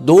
2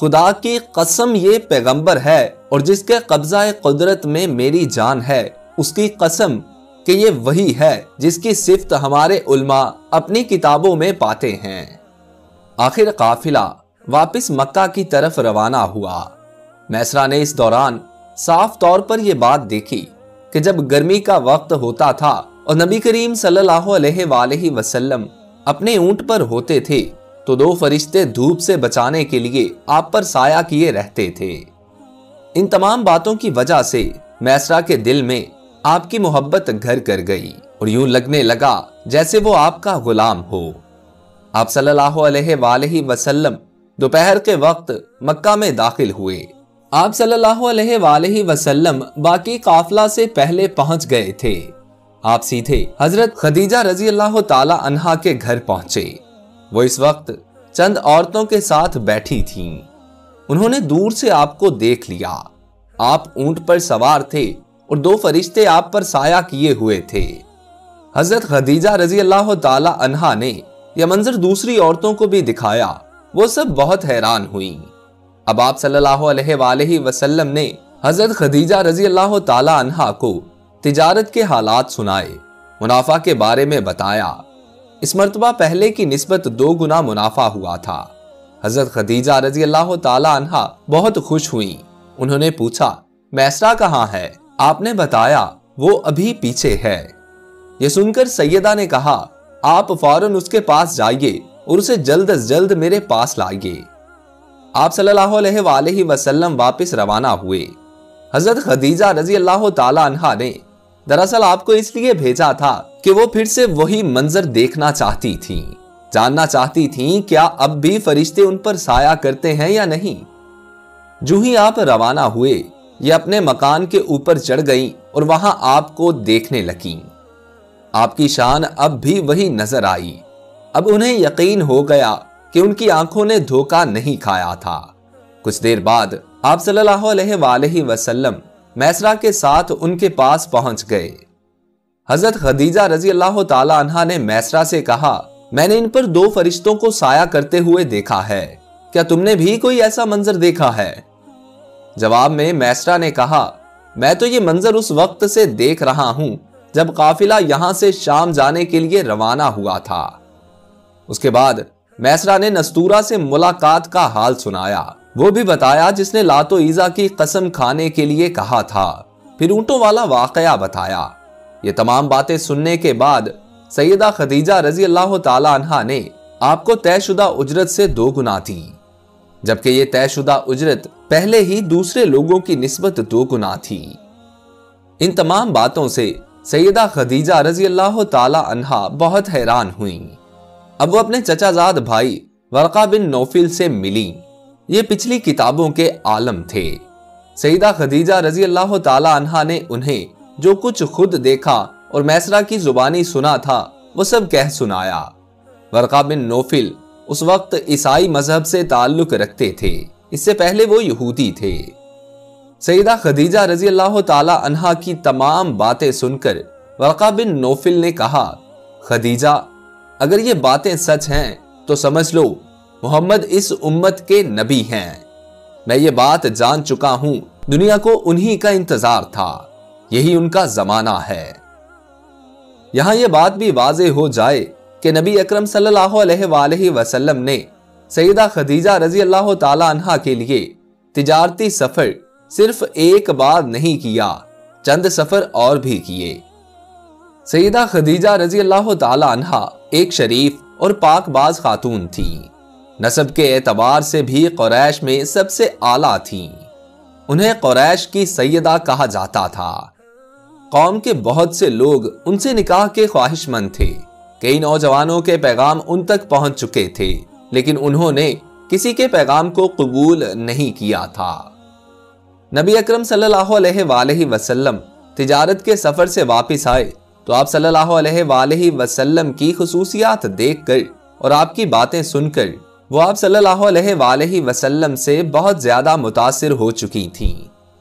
خدا کی قسم یہ پیغمبر ہے اور جس کے قبضہ قدرت میں میری جان ہے، اس کی قسم کہ یہ وہی ہے جس کی صفت ہمارے علماء اپنی کتابوں میں پاتے ہیں۔ آخر قافلہ واپس مکہ کی طرف روانہ ہوا۔ میسرہ نے اس دوران صاف طور پر یہ بات دیکھی کہ جب گرمی کا وقت ہوتا تھا اور نبی کریم صلی اللہ علیہ وآلہ وسلم اپنے اونٹ پر ہوتے تھے تو دو فرشتے دھوپ سے بچانے کے لیے آپ پر سایہ کیے رہتے تھے۔ ان تمام باتوں کی وجہ سے میسرہ کے دل میں آپ کی محبت گھر کر گئی اور یوں لگنے لگا جیسے وہ آپ کا غلام ہو۔ آپ صلی اللہ علیہ وآلہ وسلم دوپہر کے وقت مکہ میں داخل ہوئے۔ آپ صلی اللہ علیہ وآلہ وسلم باقی قافلہ سے پہلے پہنچ گئے تھے۔ آپ سیدھے حضرت خدیجہ رضی اللہ تعالی عنہا کے گھر پہنچے۔ وہ اس وقت چند عورتوں کے ساتھ بیٹھی تھیں۔ انہوں نے دور سے آپ کو دیکھ لیا۔ آپ اونٹ پر سوار تھے اور دو فرشتے آپ پر سایہ کیے ہوئے تھے۔ حضرت خدیجہ رضی اللہ تعالی عنہا نے یہ منظر دوسری عورتوں کو بھی دکھایا۔ وہ سب بہت حیران ہوئیں۔ اب آپ صلی اللہ علیہ وآلہ وسلم نے حضرت خدیجہ رضی اللہ تعالی عنہا کو تجارت کے حالات سنائے، منافع کے بارے میں بتایا۔ اس مرتبہ پہلے کی نسبت 2 گنا منافع ہوا تھا۔ حضرت خدیجہ رضی اللہ تعالی عنہا بہت خوش ہوئیں۔ انہوں نے پوچھا، میسرہ کہاں ہے؟ آپ نے بتایا وہ ابھی پیچھے ہے۔ یہ سن کر سیدہ نے کہا، آپ فوراً اس کے پاس جائیے اور اسے جلد از جلد میرے پاس لائیے۔ آپ صلی اللہ علیہ وآلہ وسلم واپس روانہ ہوئے۔ حضرت خدیجہ رضی اللہ تعالی عنہا نے دراصل آپ کو اس لیے بھیجا تھا کہ وہ پھر سے وہی منظر دیکھنا چاہتی تھیں، جاننا چاہتی تھیں کیا اب بھی فرشتے ان پر سایہ کرتے ہیں یا نہیں۔ جو ہی آپ روانہ ہوئے، یہ اپنے مکان کے اوپر چڑھ گئیں اور وہاں آپ کو دیکھنے لگیں۔ آپ کی شان اب بھی وہی نظر آئی۔ اب انہیں یقین ہو گیا کہ ان کی آنکھوں نے دھوکہ نہیں کھایا تھا۔ کچھ دیر بعد آپ صلی اللہ علیہ وآلہ وسلم میسرہ کے ساتھ ان کے پاس پہنچ گئے۔ حضرت خدیجہ رضی اللہ تعالی عنہا نے میسرہ سے کہا، میں نے ان پر 2 فرشتوں کو سایہ کرتے ہوئے دیکھا ہے، کیا تم نے بھی کوئی ایسا منظر دیکھا ہے؟ جواب میں میسرہ نے کہا، میں تو یہ منظر اس وقت سے دیکھ رہا ہوں جب قافلہ یہاں سے شام جانے کے لیے روانہ ہوا تھا۔ اس کے بعد میسرہ نے نستورہ سے ملاقات کا حال سنایا، وہ بھی بتایا جس نے لات و عیزا کی قسم کھانے کے لیے کہا تھا، پھر اونٹوں والا واقعہ بتایا۔ یہ تمام باتیں سننے کے بعد سیدہ خدیجہ رضی اللہ تعالی عنہا نے آپ کو طے شدہ اجرت سے 2 گنا دی، جبکہ یہ طے شدہ اجرت پہلے ہی دوسرے لوگوں کی نسبت 2 گنا تھی۔ ان تمام باتوں سے سیدہ خدیجہ رضی اللہ تعالی عنہا بہت حیران ہوئیں۔ اب وہ اپنے چچا زاد بھائی ورقہ بن نوفل سے ملی۔ یہ پچھلی کتابوں کے عالم تھے۔ سیدہ خدیجہ رضی اللہ تعالی عنہا نے انہیں جو کچھ خود دیکھا اور میسرہ کی زبانی سنا تھا وہ سب کہہ سنایا۔ ورقہ بن نوفل اس وقت عیسائی مذہب سے تعلق رکھتے تھے، اس سے پہلے وہ یہودی تھے۔ سیدہ خدیجہ رضی اللہ تعالی عنہا کی تمام باتیں سن کر ورقہ بن نوفل نے کہا، خدیجہ اگر یہ باتیں سچ ہیں تو سمجھ لو محمد اس امت کے نبی ہیں۔ میں یہ بات جان چکا ہوں، دنیا کو انہی کا انتظار تھا، یہی ان کا زمانہ ہے۔ یہاں یہ بات بھی واضح ہو جائے کہ نبی اکرم صلی اللہ علیہ وآلہ وسلم نے سیدہ خدیجہ رضی اللہ تعالی عنہا کے لیے تجارتی سفر صرف ایک بار نہیں کیا، چند سفر اور بھی کیے۔ سیدہ خدیجہ رضی اللہ تعالی عنہا ایک شریف اور پاک باز خاتون تھی، نسب کے اعتبار سے بھی قریش میں سب سے اعلیٰ تھیں۔ انہیں قریش کی سیدہ کہا جاتا تھا۔ قوم کے بہت سے لوگ ان سے نکاح کے خواہش مند تھے۔ کئی نوجوانوں کے پیغام ان تک پہنچ چکے تھے، لیکن انہوں نے کسی کے پیغام کو قبول نہیں کیا تھا۔ نبی اکرم صلی اللہ علیہ وآلہ وسلم تجارت کے سفر سے واپس آئے تو آپ صلی اللہ علیہ وآلہ وسلم کی خصوصیات دیکھ کر اور آپ کی باتیں سن کر وہ آپ صلی اللہ علیہ وآلہ وسلم سے بہت زیادہ متاثر ہو چکی تھیں۔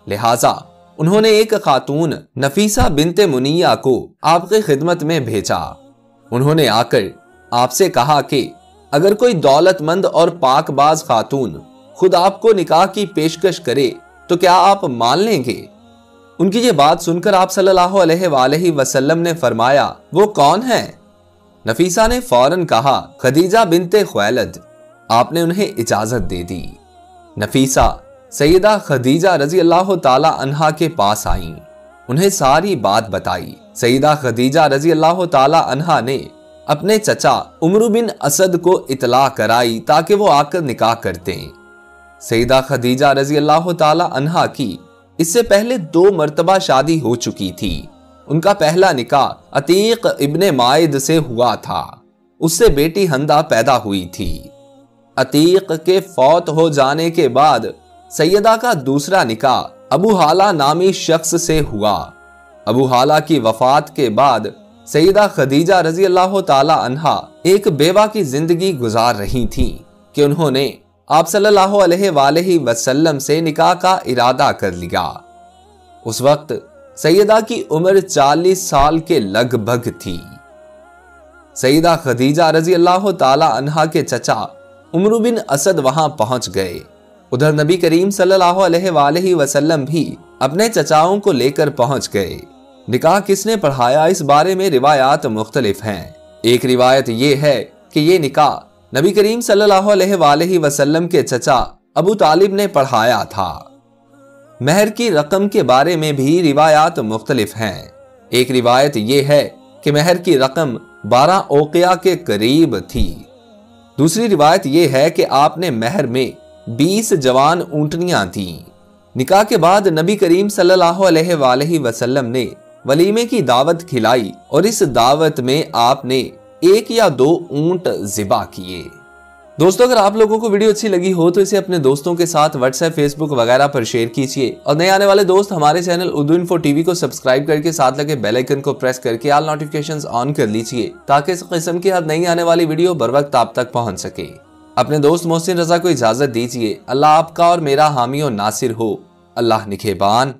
لہٰذا انہوں نے ایک خاتون نفیسہ بنت منیہ کو آپ کی خدمت میں بھیجا۔ انہوں نے آ کر آپ سے کہا کہ اگر کوئی دولت مند اور پاک باز خاتون خود آپ کو نکاح کی پیشکش کرے تو کیا آپ مان لیں گے؟ ان کی یہ بات سن کر آپ صلی اللہ علیہ وآلہ وسلم نے فرمایا وہ کون ہے؟ نفیسہ نے فوراً کہا خدیجہ بنت خویلد۔ آپ نے انہیں اجازت دے دی۔ نفیسہ سیدہ خدیجہ رضی اللہ تعالی عنہا کے پاس آئیں، انہیں ساری بات بتائی۔ سیدہ خدیجہ رضی اللہ تعالی عنہا نے اپنے چچا عمرو بن اسد کو اطلاع کرائی تاکہ وہ آ کر نکاح کرتے ہیں۔ سیدہ خدیجہ رضی اللہ تعالی عنہا کی اس سے پہلے 2 مرتبہ شادی ہو چکی تھی۔ ان کا پہلا نکاح عتیق ابن مائد سے ہوا تھا، اس سے بیٹی حندہ پیدا ہوئی تھی۔ عتیق کے فوت ہو جانے کے بعد سیدہ کا دوسرا نکاح ابو حالہ نامی شخص سے ہوا۔ ابو حالہ کی وفات کے بعد سیدہ خدیجہ رضی اللہ تعالی عنہا ایک بیوہ کی زندگی گزار رہی تھیں کہ انہوں نے آپ صلی اللہ علیہ وآلہ وسلم سے نکاح کا ارادہ کر لیا۔ اس وقت سیدہ کی عمر 40 سال کے لگ بھگ تھی۔ سیدہ خدیجہ رضی اللہ تعالی عنہا کے چچا عمرو بن اسد وہاں پہنچ گئے۔ ادھر نبی کریم صلی اللہ علیہ وآلہ وسلم بھی اپنے چچاؤں کو لے کر پہنچ گئے۔ نکاح کس نے پڑھایا اس بارے میں روایات مختلف ہیں۔ ایک روایت یہ ہے کہ یہ نکاح نبی کریم صلی اللہ علیہ وآلہ وسلم کے چچا ابو طالب نے پڑھایا تھا۔ مہر کی رقم کے بارے میں بھی روایات مختلف ہیں۔ ایک روایت یہ ہے کہ مہر کی رقم 12 اوقیہ کے قریب تھی۔ دوسری روایت یہ ہے کہ آپ نے مہر میں 20 جوان اونٹنیاں دیں۔ نکاح کے بعد نبی کریم صلی اللہ علیہ وآلہ وسلم نے ولیمے کی دعوت کھلائی اور اس دعوت میں آپ نے 1 یا 2 اونٹ ذبح کیے۔ دوستو اگر آپ لوگوں کو ویڈیو اچھی لگی ہو تو اسے اپنے دوستوں کے ساتھ واٹس ایپ، فیس بک وغیرہ پر شیئر کیجیے، اور نئے آنے والے دوست ہمارے channel Urdu info T V کو سبسکرائب کر کے ساتھ لگے بیل آئیکن کو پریس کر کے آل نوٹیفیکیشنز آن کر لیجیے تاکہ اس قسم کی ہر نئی آنے والی ویڈیو بر وقت آپ تک پہنچ سکے۔ اپنے دوست محسن رضا کو اجازت دیجیے۔ اللہ آپ کا اور میرا حامی و ناصر ہو۔ اللہ نگہبان۔